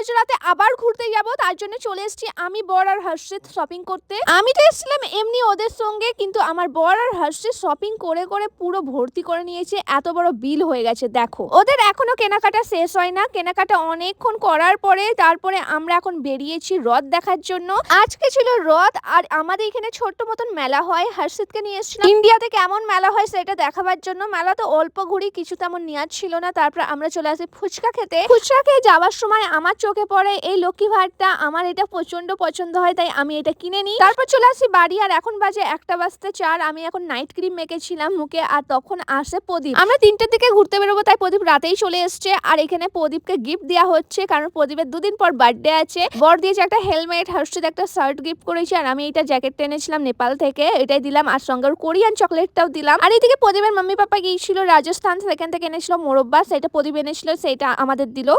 আজ রাতে আবার ঘুরতে যাব, তার জন্য চলে এসেছি আমি, বর আর হর্ষিত শপিং করতে। আমি তো এসেছিলাম এমনি ওদের সঙ্গে, কিন্তু আমার বর আর হর্ষিত শপিং করে করে পুরো ভর্তি করে নিয়েছে, এত বড় বিল হয়ে গেছে দেখো। ওদের এখনো কেনাকাটা শেষ হয় না, কেনাকাটা অনেকক্ষণ করার পরে তারপরে আমরা এখন বেরিয়েছি হ্রদ দেখার জন্য। আজকে ছিল হ্রদ, আর আমাদের এখানে ছোট্ট মতন মেলা হয়। হর্ষিতকে নিয়ে এসেছিলাম ইন্ডিয়াতে কেমন মেলা হয় সেটা দেখাবার জন্য। মেলা তো অল্প ঘুরি, কিছু তেমন নেওয়ার ছিল না। তারপর আমরা চলে আসি ফুচকা খেতে। ফুচকা খেয়ে যাওয়ার সময় আমার চোখে পড়ে এই লক্ষ্মী ভাঁড়টা। আমার এটা প্রচন্ড পছন্দ হয়, তাই আমি এটা কিনে নিই। তারপর চলে আসি বাড়ি, আর এখন বাজে 1:04। আমি এখন নাইট ক্রিম মেখেছিলাম মুখে, আর তখন আসে প্রদীপ। আমরা 3টের দিকে ঘুরতে বেরোবো, তাই প্রদীপ রাতেই চলে এসছে। আর এখানে প্রদীপকে গিফট দেওয়া হচ্ছে, কারণ প্রদীপের 2 দিন পর বার্থডে আছে। বর দিয়েছে একটা হেলমেট, হর্ষিত একটা শার্ট গিফট করেছে, আর আমি এটা জ্যাকেট এনেছিলাম নেপাল থেকে, এটাই দিলাম। আর সঙ্গে কোরিয়ান চকলেটটাও দিলাম। আর এইদিকে প্রদীপের মাম্মি পাপা গিয়েছিল রাজস্থান, সেখান থেকে এনেছিল মোরব্বা, সেটা প্রদীপ এনেছিল, সেটা আমাদের দিল।